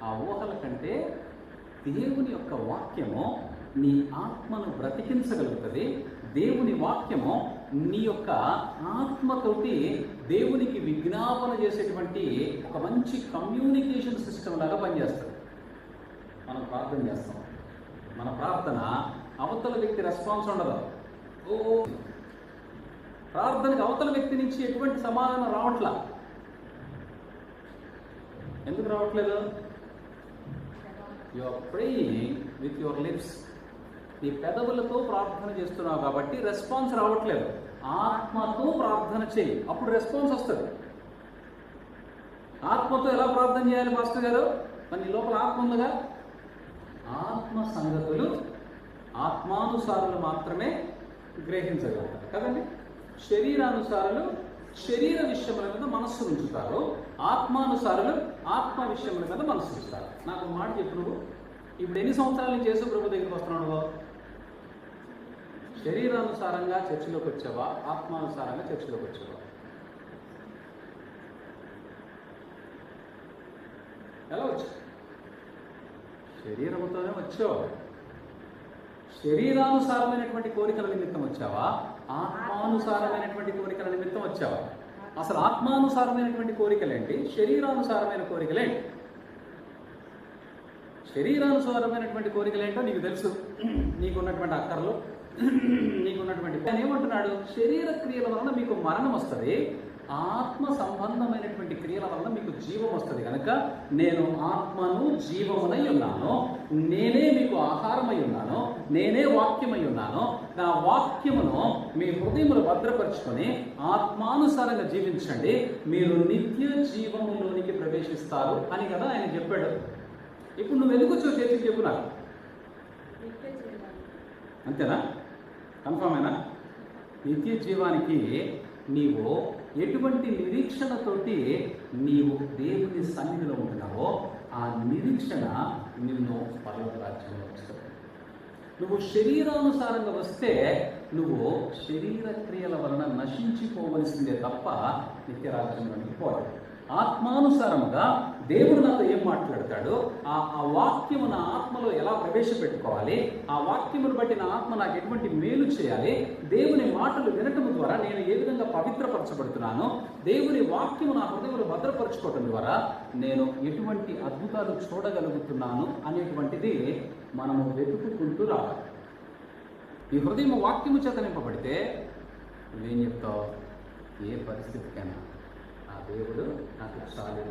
ఆ ఊహల కంటే దేవుని యొక్క వాక్యము నీ ఆత్మను బ్రతికించగలుగుతుంది. దేవుని వాక్యము నీ యొక్క ఆత్మతోటి దేవునికి విజ్ఞాపన చేసేటువంటి ఒక మంచి కమ్యూనికేషన్ సిస్టమ్ లాగా పనిచేస్తుంది. మనం ప్రార్థన చేస్తాం, మన ప్రార్థన అవతల వ్యక్తి రెస్పాన్స్ ఉండదు. ప్రార్థనకి అవతల వ్యక్తి నుంచి ఎటువంటి సమాధానం రావట్లా. ఎందుకు రావట్లేదు? You are praying with your lips. నీ పెదవులతో ప్రార్థన చేస్తున్నావు కాబట్టి రెస్పాన్స్ రావట్లేదు. ఆత్మతో ప్రార్థన చేయి, అప్పుడు రెస్పాన్స్ వస్తుంది. ఆత్మతో ఎలా ప్రార్థన చేయాలి మాస్టర్ గారు? మరి నీ లోపల ఆత్మ ఉందిగా. ఆత్మ సంగతులు ఆత్మానుసారులు మాత్రమే గ్రహించగలుగుతారు కదండి. శరీరానుసారులు శరీర విషయముల మీద మనస్సు ఉంచుతారు, ఆత్మానుసారులు ఆత్మ విషయముల మీద మనస్సు ఉంచుతారు. నాకు ఒక మాట చెప్పు, నువ్వు ఇప్పుడు ఎన్ని సంవత్సరాల నుంచి యేసు ప్రభు దగ్గరికి వస్తున్నావు? శరీరానుసారంగా చర్చిలోకి వచ్చావా, ఆత్మానుసారంగా చర్చిలోకి వచ్చావా? ఎలా వచ్చావు? శరీరంతోనే వచ్చావు. శరీరానుసారమైనటువంటి కోరికల నిమిత్తం వచ్చావా, ఆత్మానుసారమైనటువంటి కోరికల నిమిత్తం వచ్చావా? అసలు ఆత్మానుసారమైనటువంటి కోరికలేంటి, శరీరానుసారమైన కోరికలేంటి? శరీరానుసారమైనటువంటి కోరికలేంటో నీకు తెలుసు. నీకున్నటువంటి అక్కర్లు, నీకున్నటువంటి ఏమంటున్నాడు? శరీర క్రియల వలన మీకు మరణం వస్తుంది, ఆత్మ సంబంధమైనటువంటి క్రియల వలన మీకు జీవం వస్తుంది. కనుక నేను ఆత్మను జీవమునై ఉన్నాను, నేనే మీకు ఆహారమై ఉన్నాను, నేనే వాక్యమై ఉన్నాను. నా వాక్యమును మీ హృదయములు భద్రపరుచుకొని ఆత్మానుసారంగా జీవించండి, మీరు నిత్య జీవములోనికి ప్రవేశిస్తారు అని కదా ఆయన చెప్పాడు. ఇప్పుడు నువ్వు ఎందుకు వచ్చావు చేతికి చెప్పు నాకు. అంతేనా? కన్ఫర్మేనా? నిత్య జీవానికి నీవు ఎటువంటి నిరీక్షణతోటి నీవు దేవుని సన్నిధిలో ఉంటున్నావో ఆ నిరీక్షణ నిన్ను పరలోక రాజ్యంలో వస్తుంది. నువ్వు శరీరానుసారంగా వస్తే నువ్వు శరీర క్రియల వలన నశించిపోవలసిందే తప్ప నిత్య రాజ్యంలోనికి పోవాలి. ఆత్మానుసారంగా దేవుడు నాతో ఏం మాట్లాడతాడు, ఆ వాక్యము నా ఆత్మలో ఎలా ప్రవేశపెట్టుకోవాలి, ఆ వాక్యమును బట్టి నా ఆత్మ నాకు ఎటువంటి మేలు చేయాలి, దేవుని మాటలు వినటం ద్వారా నేను ఏ విధంగా పవిత్రపరచబడుతున్నాను, దేవుని వాక్యము నా హృదయంలో భద్రపరచుకోవటం ద్వారా నేను ఎటువంటి అద్భుతాలు చూడగలుగుతున్నాను అనేటువంటిది మనము వెతుక్కుంటూ రావాలి. ఈ హృదయం వాక్యము చేత నింపబడితే నువ్వేం చెప్తావు? ఏ పరిస్థితికైనా ఆ దేవుడు నాకు చాలు.